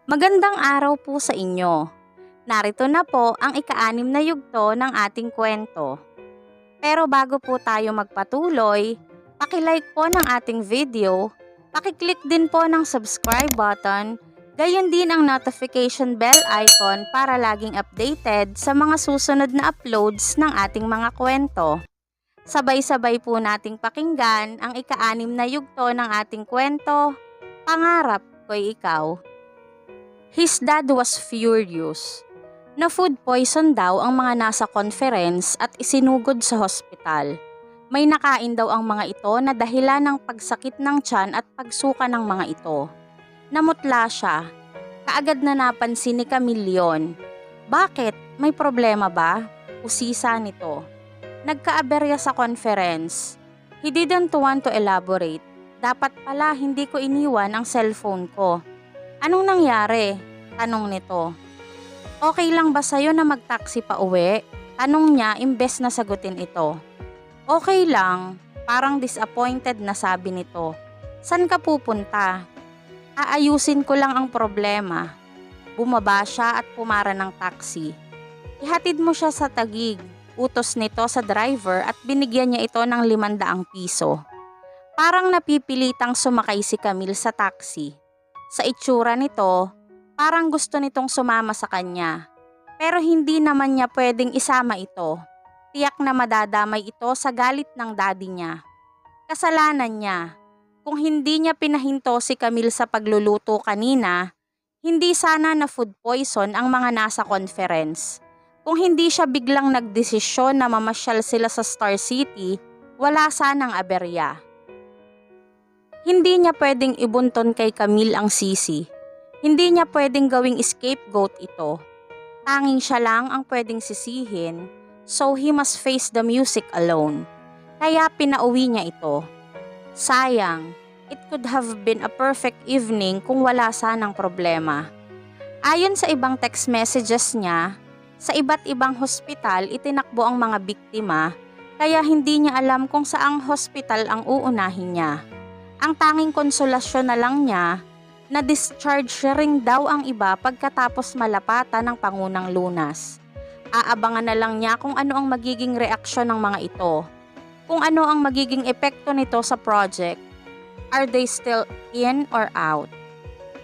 Magandang araw po sa inyo. Narito na po ang ika-6 na yugto ng ating kwento. Pero bago po tayo magpatuloy, paki-like po ng ating video, paki-click din po ng subscribe button, gayon din ang notification bell icon para laging updated sa mga susunod na uploads ng ating mga kwento. Sabay-sabay po nating pakinggan ang ika-6 na yugto ng ating kwento, Pangarap Ko'y Ikaw. His dad was furious. Na-food poison daw ang mga nasa conference at isinugod sa hospital. May nakain daw ang mga ito na dahilan ng pagsakit ng tiyan at pagsuka ng mga ito. Namutla siya. Kaagad na napansin ni Camille yun. Bakit? May problema ba? Usisa nito. Nagkaaberya sa conference. He didn't want to elaborate. Dapat pala hindi ko iniwan ang cellphone ko. Anong nangyari? Tanong nito. Okay lang ba sa'yo na mag-taxi pa uwi? Tanong niya imbes na sagutin ito. Okay lang, parang disappointed na sabi nito. San ka pupunta? Aayusin ko lang ang problema. Bumaba siya at pumara ng taxi. Ihatid mo siya sa Taguig. Utos nito sa driver at binigyan niya ito ng 500 piso. Parang napipilitang sumakay si Camille sa taxi. Sa itsura nito, parang gusto nitong sumama sa kanya. Pero hindi naman niya pwedeng isama ito. Tiyak na madadamay ito sa galit ng daddy niya. Kasalanan niya. Kung hindi niya pinahinto si Camille sa pagluluto kanina, hindi sana na food poison ang mga nasa conference. Kung hindi siya biglang nagdesisyon na mamasyal sila sa Star City, wala sanang aberya. Hindi niya pwedeng ibunton kay Camille ang sisi. Hindi niya pwedeng gawing scapegoat ito. Tanging siya lang ang pwedeng sisihin, so he must face the music alone. Kaya pinauwi niya ito. Sayang, it could have been a perfect evening kung wala sanang problema. Ayon sa ibang text messages niya, sa iba't ibang hospital itinakbo ang mga biktima, kaya hindi niya alam kung saang hospital ang uunahin niya. Ang tanging konsolasyon na lang niya, na-discharge ring daw ang iba pagkatapos malapatan ng Pangunang Lunas. Aabangan na lang niya kung ano ang magiging reaksyon ng mga ito. Kung ano ang magiging epekto nito sa project. Are they still in or out?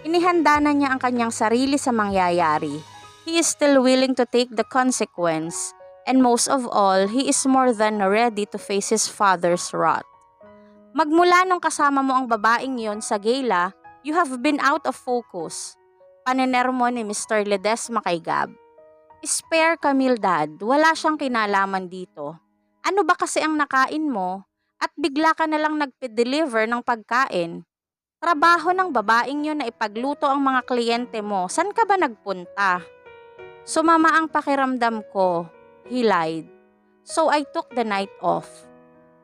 Inihanda na niya ang kanyang sarili sa mangyayari. He is still willing to take the consequence. And most of all, he is more than ready to face his father's wrath. Magmula nung kasama mo ang babaeng yon sa gala, you have been out of focus. Panenermo ni Mr. Ledesma kay Gab. Spare Camille dad, wala siyang kinalaman dito. Ano ba kasi ang nakain mo at bigla ka na lang nagpe-deliver ng pagkain? Trabaho ng babaeng yon na ipagluto ang mga kliyente mo, san ka ba nagpunta? Sumama ang pakiramdam ko, he lied. So I took the night off.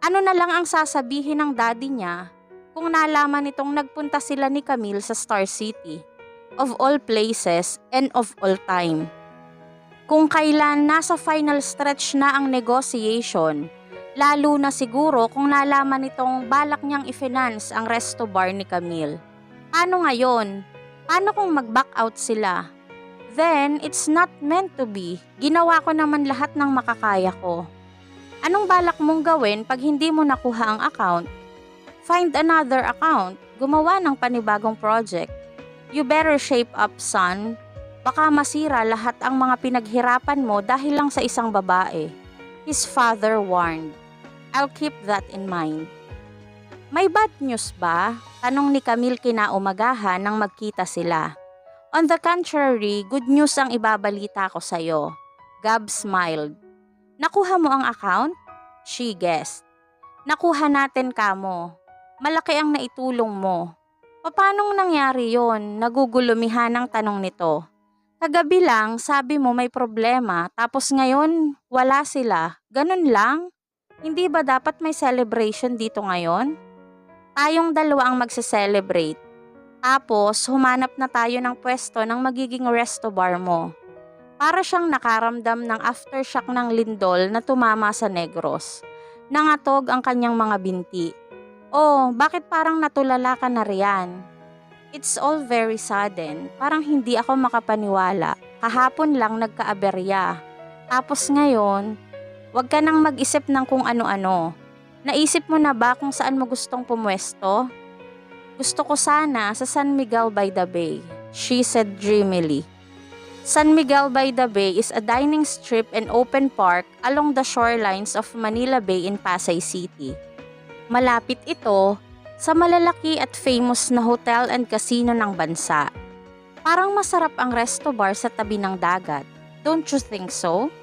Ano na lang ang sasabihin ng daddy niya kung nalaman nitong nagpunta sila ni Camille sa Star City, of all places and of all time. Kung kailan nasa final stretch na ang negotiation, lalo na siguro kung nalaman nitong balak niyang i-finance ang resto bar ni Camille. Paano ngayon? Paano kung mag-back out sila? Then, it's not meant to be. Ginawa ko naman lahat ng makakaya ko. Anong balak mong gawin pag hindi mo nakuha ang account? Find another account. Gumawa ng panibagong project. You better shape up, son. Baka masira lahat ang mga pinaghirapan mo dahil lang sa isang babae. His father warned. I'll keep that in mind. May bad news ba? Tanong ni Camille kinaumagahan nang magkita sila. On the contrary, good news ang ibabalita ko sa'yo. Gab smiled. Nakuha mo ang account? She guessed. Nakuha natin kamo. Malaki ang naitulong mo. Paanong nangyari yon? Nagugulumihan ang tanong nito. Kagabi lang, sabi mo may problema, tapos ngayon, wala sila. Ganun lang? Hindi ba dapat may celebration dito ngayon? Tayong dalawa ang magse-celebrate. Tapos, humanap na tayo ng pwesto ng magiging resto bar mo. Para siyang nakaramdam ng aftershock ng lindol na tumama sa Negros. Nangatog ang kanyang mga binti. Oh, bakit parang natulala ka na riyan? It's all very sudden. Parang hindi ako makapaniwala. Kahapon lang nagkaaberya. Tapos ngayon, wag ka nang mag-isip ng kung ano-ano. Naisip mo na ba kung saan mo gustong pumwesto? Gusto ko sana sa San Miguel by the Bay, she said dreamily. San Miguel by the Bay is a dining strip and open park along the shorelines of Manila Bay in Pasay City. Malapit ito sa malalaki at famous na hotel and casino ng bansa. Parang masarap ang resto bar sa tabi ng dagat. Don't you think so?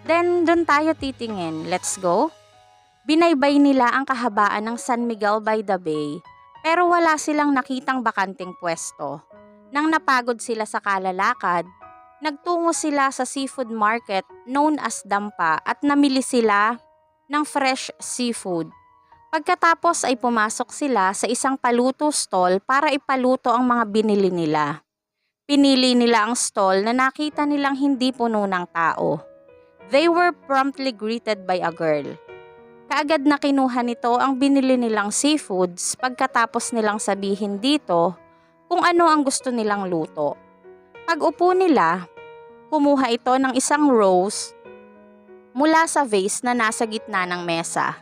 Then, doon tayo titingin. Let's go? Binaybay nila ang kahabaan ng San Miguel by the Bay, pero wala silang nakitang bakanting pwesto. Nang napagod sila sa kalalakad, nagtungo sila sa seafood market known as Dampa at namili sila ng fresh seafood. Pagkatapos ay pumasok sila sa isang paluto stall para ipaluto ang mga binili nila. Pinili nila ang stall na nakita nilang hindi puno ng tao. They were promptly greeted by a girl. Kaagad na kinuha nito ang binili nilang seafoods pagkatapos nilang sabihin dito kung ano ang gusto nilang luto. Pag-upo nila, kumuha ito ng isang rose mula sa vase na nasa gitna ng mesa.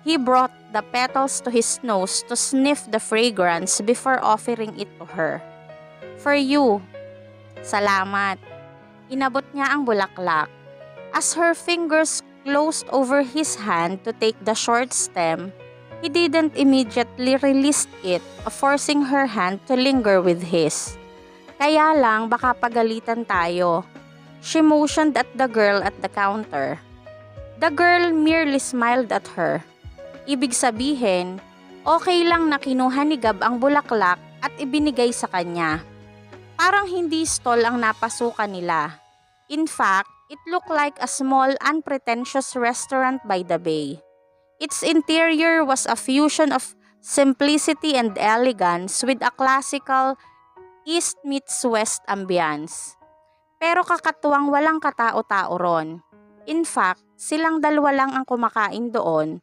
He brought the petals to his nose to sniff the fragrance before offering it to her. For you. Salamat. Inabot niya ang bulaklak. As her fingers closed over his hand to take the short stem, he didn't immediately release it, forcing her hand to linger with his. Kaya lang baka pagalitan tayo. She motioned at the girl at the counter. The girl merely smiled at her. Ibig sabihin, okay lang na kinuha ni Gab ang bulaklak at ibinigay sa kanya. Parang hindi stall ang napasukan nila. In fact, it looked like a small, unpretentious restaurant by the bay. Its interior was a fusion of simplicity and elegance with a classical East meets West ambience. Pero kakatuwang walang katao-tao ron. In fact, silang dalawa lang ang kumakain doon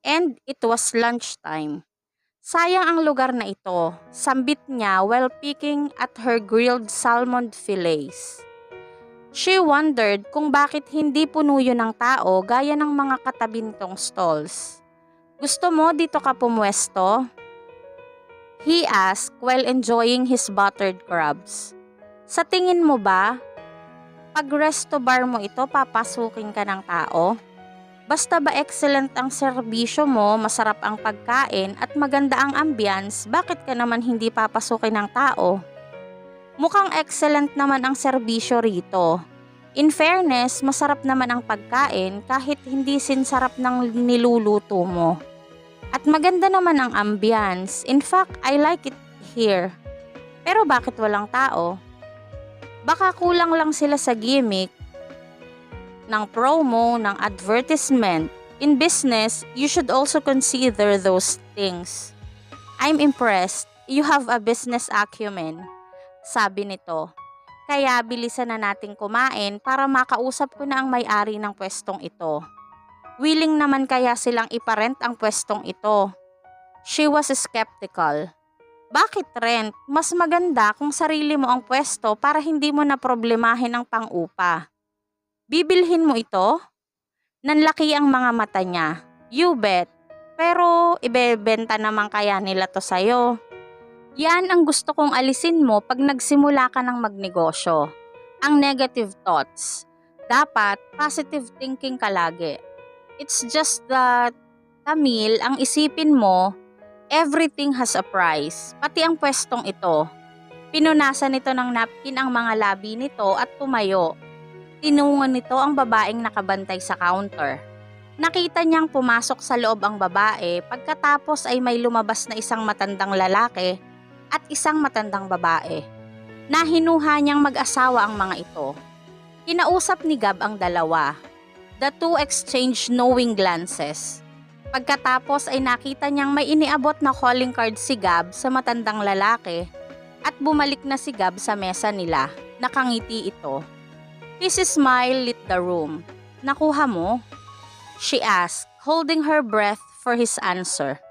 and it was lunchtime. Sayang ang lugar na ito, sambit niya while picking at her grilled salmon fillets. She wondered kung bakit hindi puno yun ng tao gaya ng mga katabi nitong stalls. Gusto mo dito ka pumwesto? He asked while enjoying his buttered crabs. Sa tingin mo ba, pag resto bar mo ito papasukin ka ng tao? Basta ba excellent ang serbisyo mo, masarap ang pagkain at maganda ang ambience, bakit ka naman hindi papasukin ng tao? Mukhang excellent naman ang serbisyo rito. In fairness, masarap naman ang pagkain kahit hindi sinsarap ng niluluto mo. At maganda naman ang ambience. In fact, I like it here. Pero bakit walang tao? Baka kulang lang sila sa gimmick ng promo, ng advertisement. In business, you should also consider those things. I'm impressed. You have a business acumen, sabi nito. Kaya bilisan na nating kumain para makausap ko na ang may-ari ng pwestong ito. Willing naman kaya silang iparent ang pwestong ito? She was skeptical. Bakit rent? Mas maganda kung sarili mo ang pwesto para hindi mo na problemahin ang pang-upa. Bibilhin mo ito? Nanlaki ang mga mata niya. You bet. Pero ibebenta naman kaya nila to sa'yo. Yan ang gusto kong alisin mo pag nagsimula ka ng magnegosyo. Ang negative thoughts. Dapat positive thinking ka lagi. It's just that, Camille, ang isipin mo, everything has a price. Pati ang pwestong ito. Pinunasan nito ng napkin ang mga labi nito at tumayo. Tinungon nito ang babaeng nakabantay sa counter. Nakita niyang pumasok sa loob ang babae, pagkatapos ay may lumabas na isang matandang lalaki at isang matandang babae. Nahinuha niyang mag-asawa ang mga ito. Kinausap ni Gab ang dalawa. The two exchanged knowing glances. Pagkatapos ay nakita niyang may iniabot na calling card si Gab sa matandang lalaki at bumalik na si Gab sa mesa nila. Nakangiti ito. His smile lit the room. Nakuha mo? She asked, holding her breath for his answer.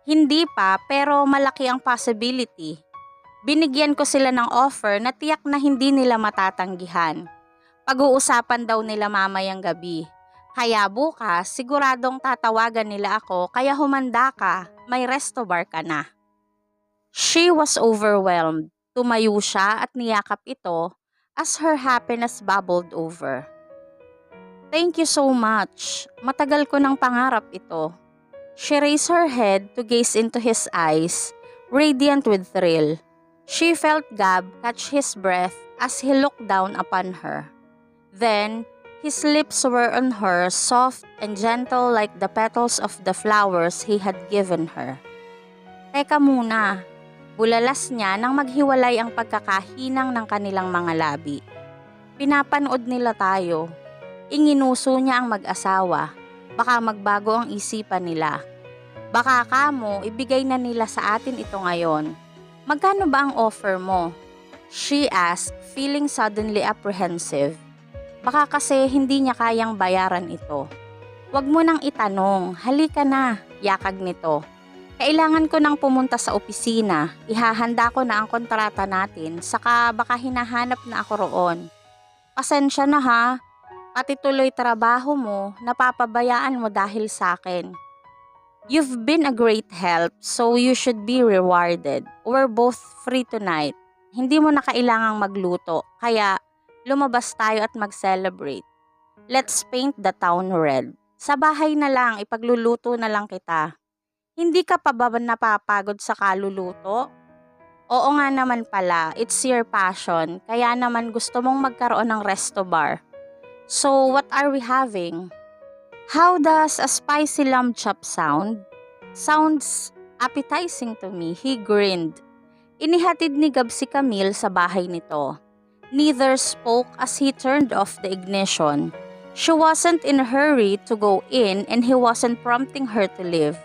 Hindi pa, pero malaki ang possibility. Binigyan ko sila ng offer na tiyak na hindi nila matatanggihan. Pag-uusapan daw nila mamayang gabi. Kaya bukas, siguradong tatawagan nila ako kaya humanda ka, may resto bar ka na. She was overwhelmed. Tumayo siya at niyakap ito as her happiness bubbled over. Thank you so much. Matagal ko ng pangarap ito. She raised her head to gaze into his eyes, radiant with thrill. She felt Gab catch his breath as he looked down upon her. Then, his lips were on her, soft and gentle like the petals of the flowers he had given her. Teka muna, bulalas niya nang maghiwalay ang pagkakahinang ng kanilang mga labi. Pinapanood nila tayo. Inginuso niya ang mag-asawa. Baka magbago ang isipan nila. Baka kamo, ibigay na nila sa atin ito ngayon. Magkano ba ang offer mo? She asked, feeling suddenly apprehensive. Baka kasi hindi niya kayang bayaran ito. Huwag mo nang itanong, halika na, yakag nito. Kailangan ko nang pumunta sa opisina, ihahanda ko na ang kontrata natin, saka baka hinahanap na ako roon. Pasensya na ha, pati tuloy trabaho mo, napapabayaan mo dahil sa akin. You've been a great help, so you should be rewarded. We're both free tonight. Hindi mo na kailangang magluto, kaya lumabas tayo at mag-celebrate. Let's paint the town red. Sa bahay na lang, ipagluluto na lang kita. Hindi ka pa ba napapagod sa kaluluto? Oo nga naman pala, it's your passion, kaya naman gusto mong magkaroon ng resto bar. So, what are we having? How does a spicy lamb chop sound? Sounds appetizing to me, he grinned. Inihatid ni Gab si Camille sa bahay nito. Neither spoke as he turned off the ignition. She wasn't in a hurry to go in and he wasn't prompting her to leave.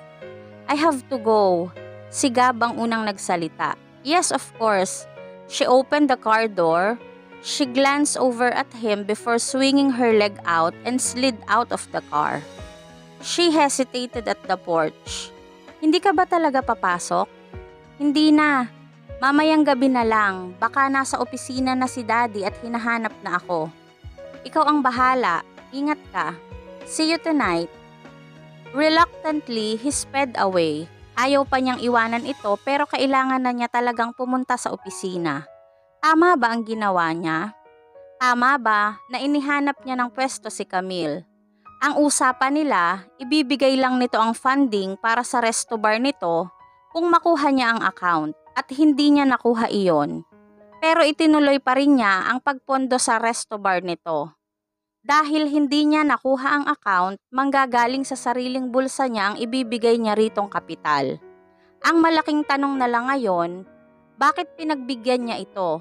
I have to go. Si Gab ang unang nagsalita. Yes, of course. She opened the car door. She glanced over at him before swinging her leg out and slid out of the car. She hesitated at the porch. Hindi ka ba talaga papasok? Hindi na. Mamayang gabi na lang. Baka nasa opisina na si Daddy at hinahanap na ako. Ikaw ang bahala. Ingat ka. See you tonight. Reluctantly, he sped away. Ayaw pa niyang iwanan ito pero kailangan na niya talagang pumunta sa opisina. Tama ba ang ginawa niya? Tama ba na inihanap niya ng pwesto si Camille? Ang usapan nila, ibibigay lang nito ang funding para sa resto bar nito kung makuha niya ang account at hindi niya nakuha iyon. Pero itinuloy pa rin niya ang pagpondo sa resto bar nito. Dahil hindi niya nakuha ang account, manggagaling sa sariling bulsa niya ang ibibigay niya ritong kapital. Ang malaking tanong na lang ngayon, bakit pinagbigyan niya ito?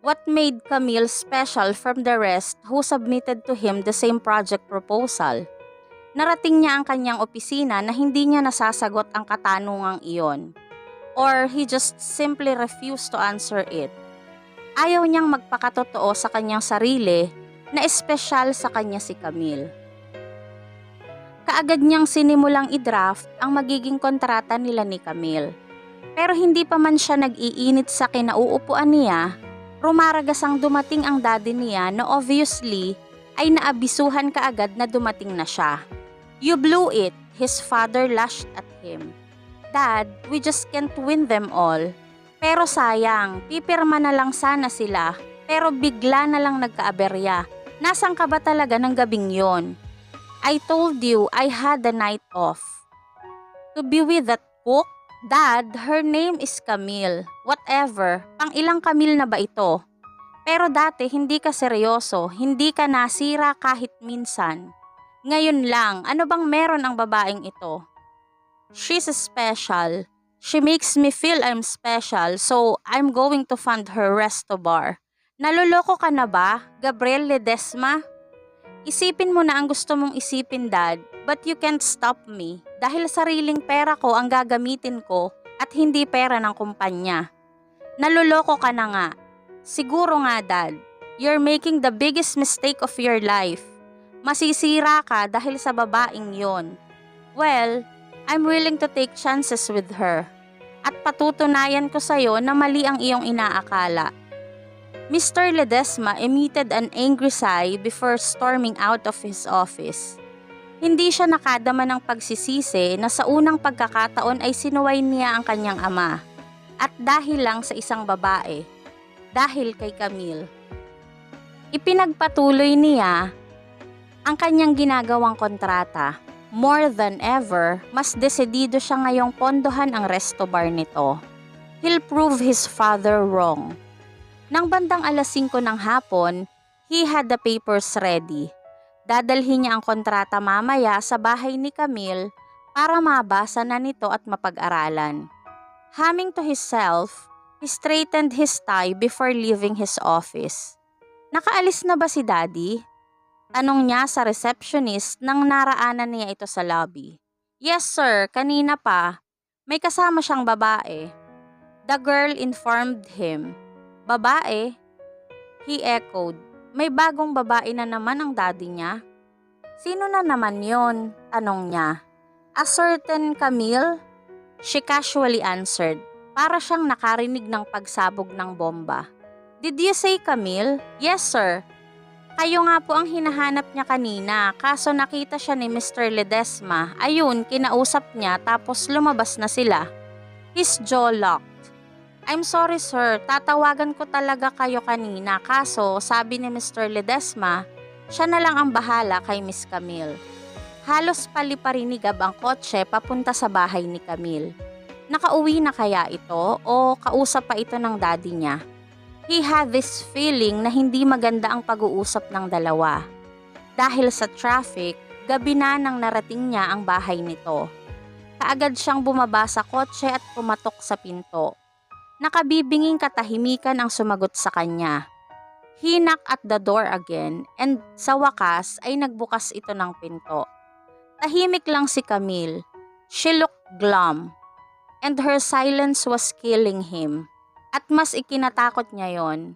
What made Camille special from the rest who submitted to him the same project proposal? Narating niya ang kanyang opisina na hindi niya nasasagot ang katanungang iyon. Or he just simply refused to answer it. Ayaw niyang magpakatotoo sa kanyang sarili na espesyal sa kanya si Camille. Kaagad niyang sinimulang i-draft ang magiging kontrata nila ni Camille. Pero hindi pa man siya nag-iinit sa kinauupuan niya, rumaragas ang dumating ang daddy niya na obviously ay naabisuhan kaagad na dumating na siya. You blew it, his father lashed at him. Dad, we just can't win them all. Pero sayang, pipirma na lang sana sila, pero bigla na lang nagkaaberya. Nasaan ka ba talaga ng gabing yon? I told you I had the night off. To be with that cook? Dad, her name is Camille. Whatever, pang ilang Camille na ba ito? Pero dati hindi ka seryoso, hindi ka nasira kahit minsan. Ngayon lang, ano bang meron ang babaeng ito? She's special. She makes me feel I'm special, so I'm going to fund her resto bar. Naloloko ka na ba, Gabriel Ledesma? Isipin mo na ang gusto mong isipin, Dad, but you can't stop me dahil sariling pera ko ang gagamitin ko at hindi pera ng kumpanya. Naloloko ka na nga. Siguro nga, Dad, you're making the biggest mistake of your life. Masisira ka dahil sa babaeng yon. Well, I'm willing to take chances with her. at patutunayan ko sa'yo na mali ang iyong inaakala. Mr. Ledesma emitted an angry sigh before storming out of his office. Hindi siya nakadama ng pagsisisi na sa unang pagkakataon ay sinuway niya ang kanyang ama. At dahil lang sa isang babae, dahil kay Camille. Ipinagpatuloy niya ang kanyang ginagawang kontrata. More than ever, mas desidido siya ngayong pondohan ang resto bar nito. He'll prove his father wrong. Nang bandang 5:00 ng hapon, he had the papers ready. Dadalhin niya ang kontrata mamaya sa bahay ni Camille para mabasa na nito at mapag-aralan. Humming to himself, he straightened his tie before leaving his office. Nakaalis na ba si Daddy? Tanong niya sa receptionist nang naraanan niya ito sa lobby. Yes sir, kanina pa. May kasama siyang babae. The girl informed him. Babae? He echoed. May bagong babae na naman ang daddy niya. Sino na naman yon? Tanong niya. A certain Camille? She casually answered, para siyang nakarinig ng pagsabog ng bomba. Did you say Camille? Yes sir. Kayo nga po ang hinahanap niya kanina, kaso nakita siya ni Mr. Ledesma. Ayun, kinausap niya tapos lumabas na sila. His jaw locked. I'm sorry sir, tatawagan ko talaga kayo kanina, kaso sabi ni Mr. Ledesma, siya na lang ang bahala kay Miss Camille. Halos paliparinigab ang kotse papunta sa bahay ni Camille. Nakauwi na kaya ito o kausap pa ito ng daddy niya? He had this feeling na hindi maganda ang pag-uusap ng dalawa. Dahil sa traffic, gabi na nang narating niya ang bahay nito. Kaagad siyang bumaba sa kotse at pumatok sa pinto. Nakabibinging katahimikan ang sumagot sa kanya. He knocked at the door again and sa wakas ay nagbukas ito ng pinto. Tahimik lang si Camille. She looked glum and her silence was killing him. At mas ikinatakot niya yon.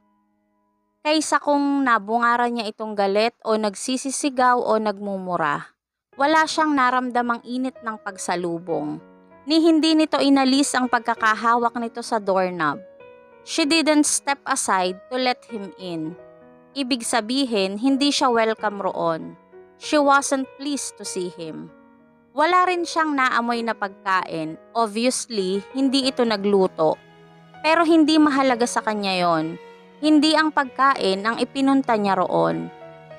Kaysa kung nabungaran niya itong galit o nagsisisigaw o nagmumura. Wala siyang naramdamang init ng pagsalubong. Ni hindi nito inalis ang pagkakahawak nito sa doorknob. She didn't step aside to let him in. Ibig sabihin, hindi siya welcome roon. She wasn't pleased to see him. Wala rin siyang naamoy na pagkain. Obviously, hindi ito nagluto. Pero hindi mahalaga sa kanya yon. Hindi ang pagkain ang ipinunta niya roon.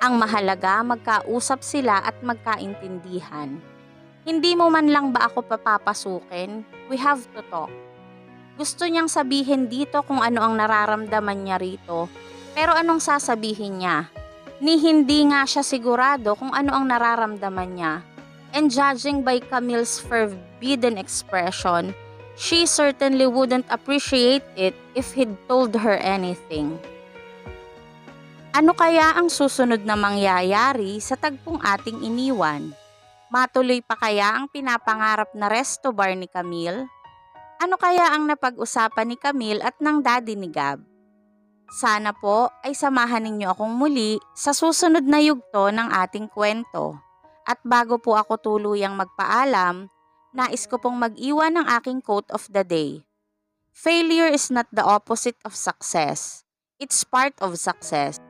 Ang mahalaga, magkausap sila at magkaintindihan. Hindi mo man lang ba ako papapasukin? We have to talk. Gusto niyang sabihin dito kung ano ang nararamdaman niya rito. Pero anong sasabihin niya? Ni hindi nga siya sigurado kung ano ang nararamdaman niya. And judging by Camille's forbidden expression, she certainly wouldn't appreciate it if he'd told her anything. Ano kaya ang susunod na mangyayari sa tagpong ating iniwan? Matuloy pa kaya ang pinapangarap na resto bar ni Camille? Ano kaya ang napag-usapan ni Camille at ng daddy ni Gab? Sana po ay samahan ninyo akong muli sa susunod na yugto ng ating kwento. At bago po ako tuluyang magpaalam, nais ko pong mag-iwan ng aking quote of the day. Failure is not the opposite of success. It's part of success.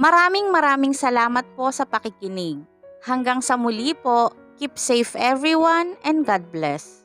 Maraming salamat po sa pakikinig. Hanggang sa muli po, keep safe everyone and God bless.